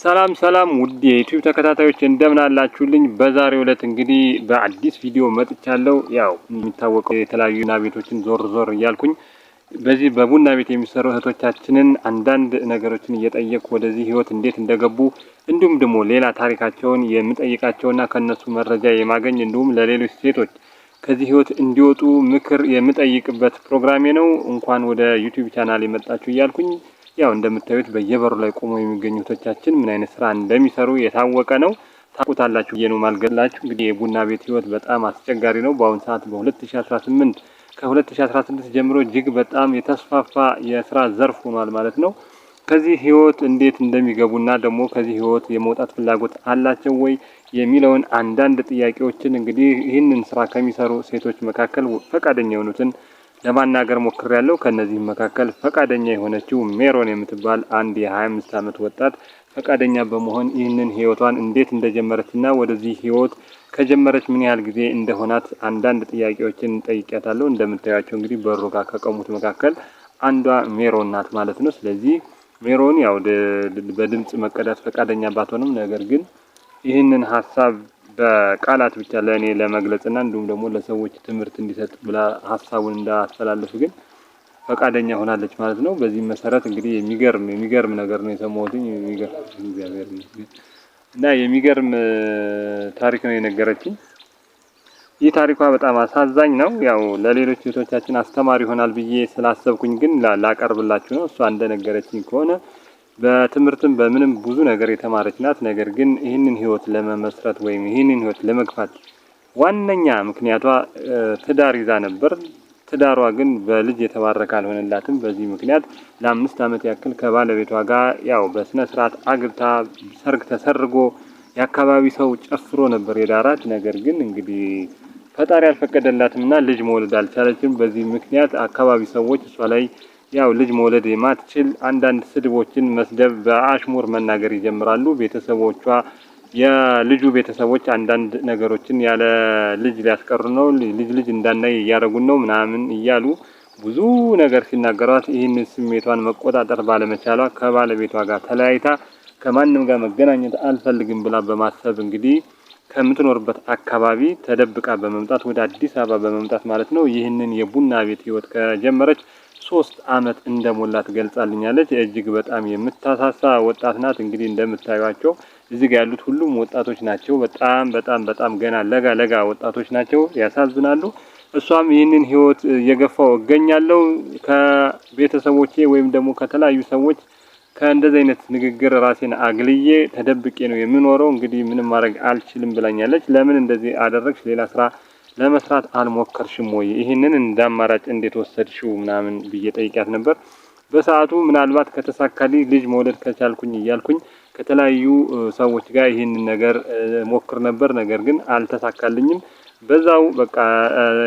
ሰላም ሰላም ውድ የዩቲዩብ ተከታታዮች እንደምን አላችሁልኝ? በዛሬው ዕለት እንግዲህ በአዲስ ቪዲዮ መጥቻለሁ። ያው የሚታወቀው የተለያዩ ቡና ቤቶችን ዞር እያልኩኝ በዚህ በቡና ቤት የሚሰሩ እህቶቻችንን አንዳንድ ነገሮችን እየጠየቅኩ ወደዚህ ህይወት እንዴት እንደገቡ እንዲሁም ደግሞ ሌላ ታሪካቸውን የምጠይቃቸውና ከነሱ መረጃ የማገኝ እንዲሁም ለሌሎች ሴቶች ከዚህ ህይወት እንዲወጡ ምክር የምጠይቅበት ፕሮግራሜ ነው። እንኳን ወደ ዩቲዩብ ቻናል የመጣችሁ እያልኩኝ ያው እንደምታዩት በየበሩ ላይ ቆመው የሚገኙ እህቶቻችን ምን አይነት ስራ እንደሚሰሩ የታወቀ ነው። ታውቁታላችሁ ብዬ ነው ማልገላችሁ። እንግዲህ የቡና ቤት ህይወት በጣም አስቸጋሪ ነው። በአሁን ሰዓት በ2018 ከ2016 ጀምሮ እጅግ በጣም የተስፋፋ የስራ ዘርፍ ሆኗል ማለት ነው። ከዚህ ህይወት እንዴት እንደሚገቡና ደግሞ ከዚህ ህይወት የመውጣት ፍላጎት አላቸው ወይ የሚለውን አንዳንድ ጥያቄዎችን እንግዲህ ይህንን ስራ ከሚሰሩ ሴቶች መካከል ፈቃደኛ የሆኑትን ለማናገር ሞክሬያለሁ። ከነዚህም መካከል ፈቃደኛ የሆነችው ሜሮን የምትባል አንድ የ25 አመት ወጣት ፈቃደኛ በመሆን ይህንን ህይወቷን እንዴት እንደጀመረችና ወደዚህ ህይወት ከጀመረች ምን ያህል ጊዜ እንደሆናት አንዳንድ ጥያቄዎችን ጠይቄያታለሁ። እንደምታያቸው እንግዲህ በሩ ጋር ከቆሙት መካከል አንዷ ሜሮን ናት ማለት ነው። ስለዚህ ሜሮን ያው በድምጽ መቀዳት ፈቃደኛ ባትሆንም ነገር ግን ይህንን ሀሳብ በቃላት ብቻ ለእኔ ለመግለጽና እንዲሁም ደግሞ ለሰዎች ትምህርት እንዲሰጥ ብላ ሀሳቡን እንዳስተላልፍ ግን ፈቃደኛ ሆናለች ማለት ነው። በዚህ መሰረት እንግዲህ የሚገርም ነገር ነው የሰማሁት። የሚገርም ታሪክ ነው የነገረችኝ። ይህ ታሪኳ በጣም አሳዛኝ ነው። ያው ለሌሎች እህቶቻችን አስተማሪ ይሆናል ብዬ ስላሰብኩኝ ግን ላቀርብላችሁ ነው። እሷ እንደነገረችኝ ከሆነ በትምህርትም በምንም ብዙ ነገር የተማረች ናት። ነገር ግን ይህንን ህይወት ለመመስረት ወይም ይህንን ህይወት ለመግፋት ዋነኛ ምክንያቷ ትዳር ይዛ ነበር። ትዳሯ ግን በልጅ የተባረከ አልሆነላትም። በዚህ ምክንያት ለ5 አመት ያክል ከባለቤቷ ጋር ያው በስነ ስርዓት አግብታ ሰርግ ተሰርጎ የአካባቢ ሰው ጨፍሮ ነበር የዳራት። ነገር ግን እንግዲህ ፈጣሪ አልፈቀደላትምና ልጅ መውለድ አልቻለችም። በዚህ ምክንያት አካባቢ ሰዎች እሷ ላይ ያው ልጅ መውለድ የማትችል አንዳንድ ስድቦችን መስደብ፣ በአሽሙር መናገር ይጀምራሉ። ቤተሰቦቿ የልጁ ቤተሰቦች አንዳንድ ነገሮችን ያለ ልጅ ሊያስቀሩ ነው፣ ልጅ እንዳናይ እያደረጉን ነው ምናምን እያሉ ብዙ ነገር ሲናገሯት ይህንን ስሜቷን መቆጣጠር ባለመቻሏ ከባለቤቷ ጋር ተለያይታ ከማንም ጋር መገናኘት አልፈልግም ብላ በማሰብ እንግዲህ ከምትኖርበት አካባቢ ተደብቃ በመምጣት ወደ አዲስ አበባ በመምጣት ማለት ነው ይህንን የቡና ቤት ህይወት ከጀመረች 3 አመት እንደሞላት ገልጻልኛለች። እጅግ በጣም የምታሳሳ ወጣት ናት። እንግዲህ እንደምታዩቸው እዚህ ጋር ያሉት ሁሉም ወጣቶች ናቸው። በጣም ገና ለጋ ወጣቶች ናቸው። ያሳዝናሉ። እሷም ይህንን ህይወት እየገፋው እገኛለሁ ከቤተሰቦቼ ወይም ደግሞ ከተለያዩ ሰዎች ከእንደዚህ አይነት ንግግር ራሴን አግልዬ ተደብቄ ነው የምኖረው። እንግዲህ ምንም ማድረግ አልችልም ብላኛለች። ለምን እንደዚህ አደረግሽ? ሌላ ስራ ለመስራት አልሞከርሽም ወይ? ይሄንን እንዳማራጭ እንዴት ወሰድሽው? ምናምን ብዬ ጠይቂያት ነበር። በሰዓቱ ምናልባት ከተሳካልኝ ልጅ መውለድ ከቻልኩኝ እያልኩኝ ከተለያዩ ሰዎች ጋር ይሄንን ነገር ሞክር ነበር። ነገር ግን አልተሳካልኝም። በዛው በቃ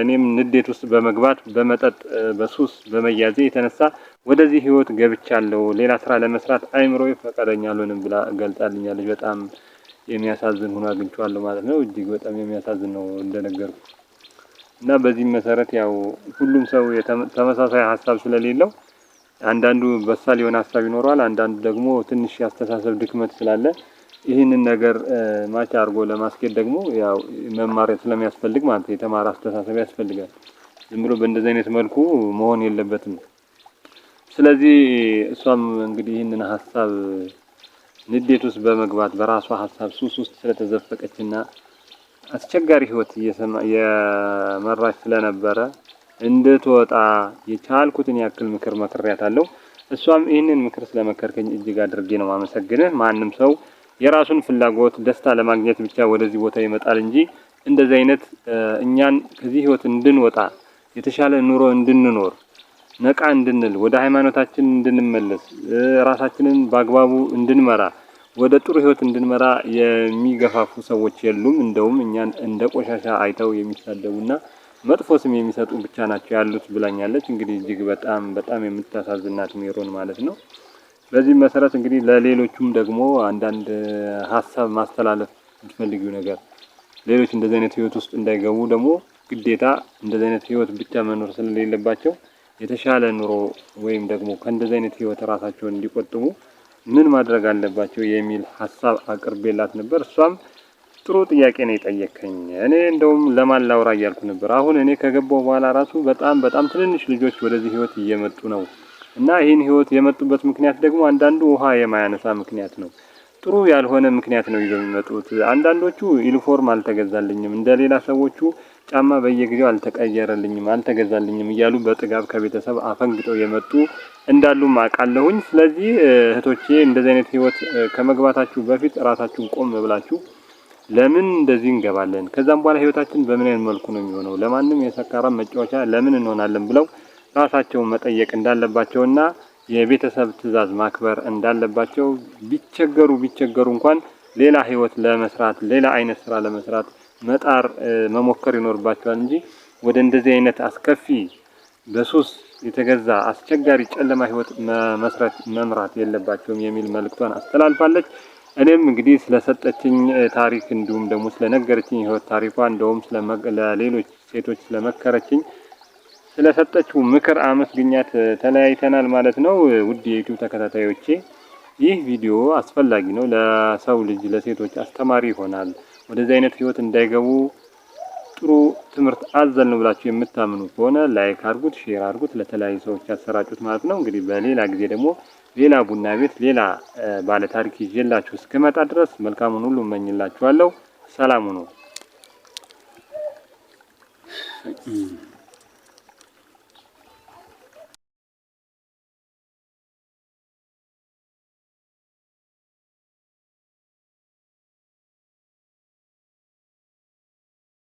እኔም ንዴት ውስጥ በመግባት በመጠጥ በሱስ በመያዜ የተነሳ ወደዚህ ህይወት ገብቻለሁ። ሌላ ስራ ለመስራት አይምሮዬ ፈቃደኛ አልሆንም ብላ ገልጻልኛለች። በጣም የሚያሳዝን ሆኖ አግኝቼዋለሁ ማለት ነው። እጅግ በጣም የሚያሳዝን ነው እንደነገርኩ እና በዚህ መሰረት ያው ሁሉም ሰው ተመሳሳይ ሀሳብ ስለሌለው አንዳንዱ በሳል የሆነ ሀሳብ ይኖረዋል፣ አንዳንዱ ደግሞ ትንሽ ያስተሳሰብ ድክመት ስላለ ይህንን ነገር ማች አድርጎ ለማስኬድ ደግሞ ያው መማር ስለሚያስፈልግ ማለት የተማረ አስተሳሰብ ያስፈልጋል። ዝም ብሎ በእንደዚህ አይነት መልኩ መሆን የለበትም። ስለዚህ እሷም እንግዲህ ይህንን ሀሳብ ንዴት ውስጥ በመግባት በራሷ ሀሳብ ሱስ ውስጥ ስለተዘፈቀችና አስቸጋሪ ህይወት የመራች ስለነበረ እንድትወጣ የቻልኩትን ያክል ምክር መክሬያታለሁ። እሷም ይህንን ምክር ስለመከርከኝ እጅግ አድርጌ ነው ማመሰግንህ። ማንም ሰው የራሱን ፍላጎት ደስታ ለማግኘት ብቻ ወደዚህ ቦታ ይመጣል እንጂ እንደዚህ አይነት እኛን ከዚህ ህይወት እንድንወጣ የተሻለ ኑሮ እንድንኖር ነቃ እንድንል ወደ ሃይማኖታችን እንድንመለስ ራሳችንን በአግባቡ እንድንመራ ወደ ጥሩ ህይወት እንድንመራ የሚገፋፉ ሰዎች የሉም። እንደውም እኛን እንደ ቆሻሻ አይተው የሚሳደቡና መጥፎ ስም የሚሰጡ ብቻ ናቸው ያሉት ብላኛለች። እንግዲህ እጅግ በጣም የምታሳዝናት ሜሮን ማለት ነው። በዚህ መሰረት እንግዲህ ለሌሎቹም ደግሞ አንዳንድ ሀሳብ ማስተላለፍ የምትፈልጊው ነገር ሌሎች እንደዚህ አይነት ህይወት ውስጥ እንዳይገቡ ደግሞ ግዴታ እንደዚህ አይነት ህይወት ብቻ መኖር ስለሌለባቸው የተሻለ ኑሮ ወይም ደግሞ ከእንደዚህ አይነት ህይወት ራሳቸውን እንዲቆጥቡ ምን ማድረግ አለባቸው የሚል ሀሳብ አቅርቤላት ነበር። እሷም ጥሩ ጥያቄ ነው የጠየቀኝ። እኔ እንደውም ለማን ላውራ እያልኩ ነበር። አሁን እኔ ከገባሁ በኋላ ራሱ በጣም ትንንሽ ልጆች ወደዚህ ህይወት እየመጡ ነው እና ይህን ህይወት የመጡበት ምክንያት ደግሞ አንዳንዱ ውሃ የማያነሳ ምክንያት ነው። ጥሩ ያልሆነ ምክንያት ነው ይዘው የሚመጡት። አንዳንዶቹ ዩኒፎርም አልተገዛልኝም፣ እንደሌላ ሰዎቹ ጫማ በየጊዜው አልተቀየረልኝም፣ አልተገዛልኝም እያሉ በጥጋብ ከቤተሰብ አፈንግጠው የመጡ እንዳሉም አውቃለሁኝ። ስለዚህ እህቶቼ እንደዚህ አይነት ህይወት ከመግባታችሁ በፊት ራሳችሁን ቆም ብላችሁ ለምን እንደዚህ እንገባለን? ከዛም በኋላ ህይወታችን በምን አይነት መልኩ ነው የሚሆነው? ለማንም የሰካራም መጫወቻ ለምን እንሆናለን ብለው ራሳቸውን መጠየቅ እንዳለባቸውና የቤተሰብ ትዕዛዝ ማክበር እንዳለባቸው ቢቸገሩ እንኳን ሌላ ህይወት ለመስራት ሌላ አይነት ስራ ለመስራት መሞከር ይኖርባቸዋል እንጂ ወደ እንደዚህ አይነት አስከፊ በሱስ የተገዛ አስቸጋሪ ጨለማ ህይወት መምራት የለባቸውም የሚል መልእክቷን አስተላልፋለች። እኔም እንግዲህ ስለሰጠችኝ ታሪክ እንዲሁም ደግሞ ስለነገረችኝ ህይወት ታሪኳ እንደውም ለሌሎች ሴቶች ስለመከረችኝ ስለሰጠችው ምክር አመስግኛት ተለያይተናል ማለት ነው። ውድ የዩቲዩብ ተከታታዮቼ ይህ ቪዲዮ አስፈላጊ ነው፣ ለሰው ልጅ ለሴቶች አስተማሪ ይሆናል። ወደዚህ አይነት ህይወት እንዳይገቡ ጥሩ ትምህርት አዘል ነው ብላችሁ የምታምኑ ከሆነ ላይክ አድርጉት፣ ሼር አድርጉት፣ ለተለያዩ ሰዎች ያሰራጩት ማለት ነው። እንግዲህ በሌላ ጊዜ ደግሞ ሌላ ቡና ቤት ሌላ ባለ ታሪክ ይዤላችሁ እስከመጣ ድረስ መልካሙን ሁሉ እመኝላችኋለሁ። ሰላም ሁኑ።